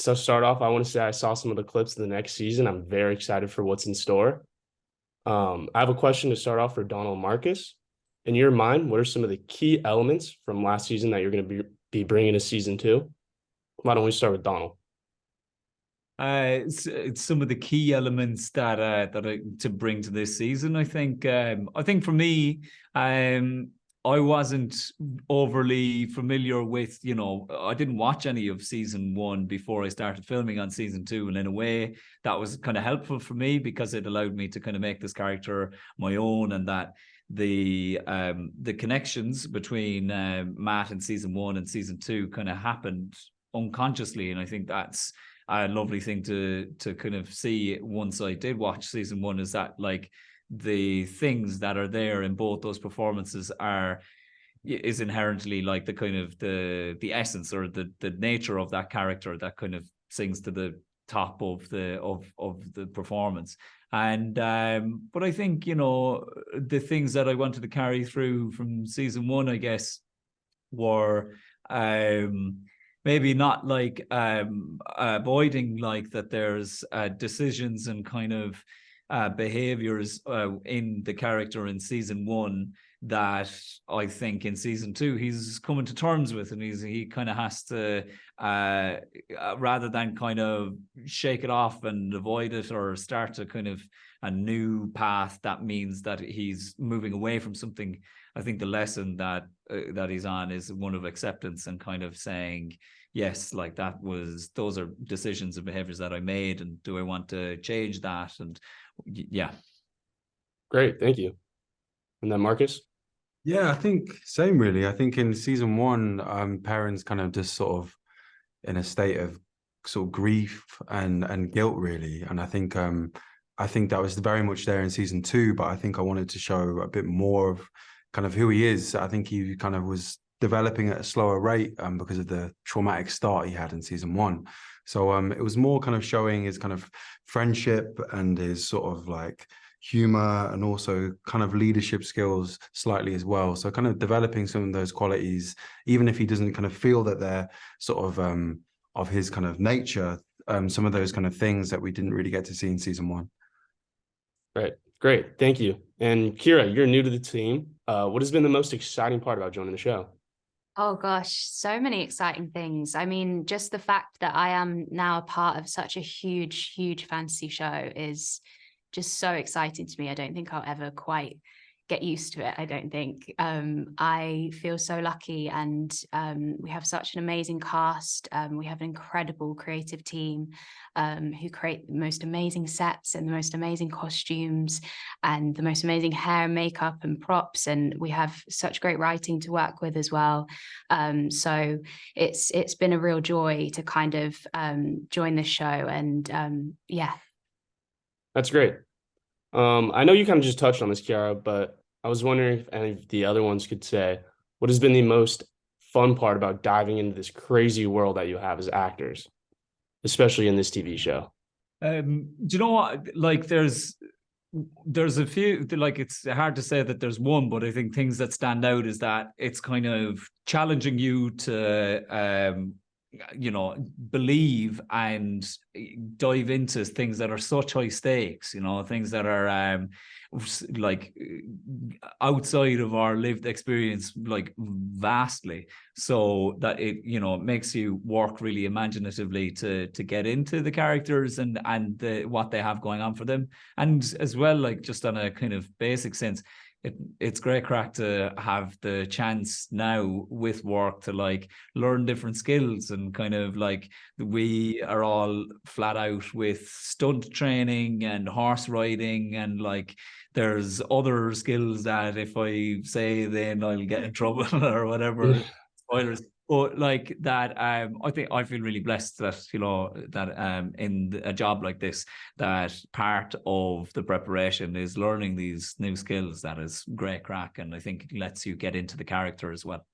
to start off, I want to say I saw some of the clips of the next season. I'm very excited for what's in store. I have a question to start off for Dónal and Marcus. In your mind, what are some of the key elements from last season that you're going to be bringing to season 2? Why don't we start with Dónal? It's some of the key elements that to bring to this season. I think for me, I wasn't overly familiar with, I didn't watch any of season 1 before I started filming on season 2. And in a way that was kind of helpful for me because it allowed me to kind of make this character my own, and that the connections between Matt in season 1 and season 2 kind of happened unconsciously. And I think that's a lovely thing to kind of see once I did watch season 1, is that like the things that are there in both those performances is inherently like the kind of the essence or the nature of that character that kind of sings to the top of the performance. And but I think, the things that I wanted to carry through from season 1, I guess, were maybe not like avoiding like that there's decisions and kind of behaviors in the character in season 1 that I think in season 2 he's coming to terms with, and he kind of has to rather than kind of shake it off and avoid it or start a kind of a new path that means that he's moving away from something. I think the lesson that he's on is one of acceptance and kind of saying, yes, like those are decisions and behaviors that I made, and do I want to change that? And yeah. Great, thank you. And then Marcus? Yeah, I think same really. I think in season 1, Perrin's kind of just sort of in a state of sort of grief and guilt really. And I think that was very much there in season 2, but I think I wanted to show a bit more of kind of who he is. I think he kind of was developing at a slower rate because of the traumatic start he had in season 1. So it was more kind of showing his kind of friendship and his sort of like humor and also kind of leadership skills slightly as well. So kind of developing some of those qualities, even if he doesn't kind of feel that they're sort of his kind of nature, some of those kind of things that we didn't really get to see in season 1. Right. Great. Thank you. And Ceara, you're new to the team. What has been the most exciting part about joining the show? Oh gosh, so many exciting things. I mean, just the fact that I am now a part of such a huge, huge fantasy show is just so exciting to me. I don't think I'll ever quite get used to it. I don't think. I feel so lucky, and we have such an amazing cast. We have an incredible creative team who create the most amazing sets and the most amazing costumes and the most amazing hair and makeup and props, and we have such great writing to work with as well. So it's been a real joy to kind of join this show, and yeah. That's great. I know you kind of just touched on this, Ceara, but I was wondering if any of the other ones could say, what has been the most fun part about diving into this crazy world that you have as actors, especially in this TV show? Do you know what? Like there's a few, like it's hard to say that there's one, but I think things that stand out is that it's kind of challenging you to believe and dive into things that are such high stakes, things that are like outside of our lived experience, like vastly, so that it makes you work really imaginatively to get into the characters and what they have going on for them. And as well, like just on a kind of basic sense, it's great crack to have the chance now with work to like learn different skills, and kind of like we are all flat out with stunt training and horse riding, and like there's other skills that if I say then I'll get in trouble or whatever. Spoilers. But like that, I think I feel really blessed that, that in a job like this, that part of the preparation is learning these new skills. That is great crack. And I think it lets you get into the character as well.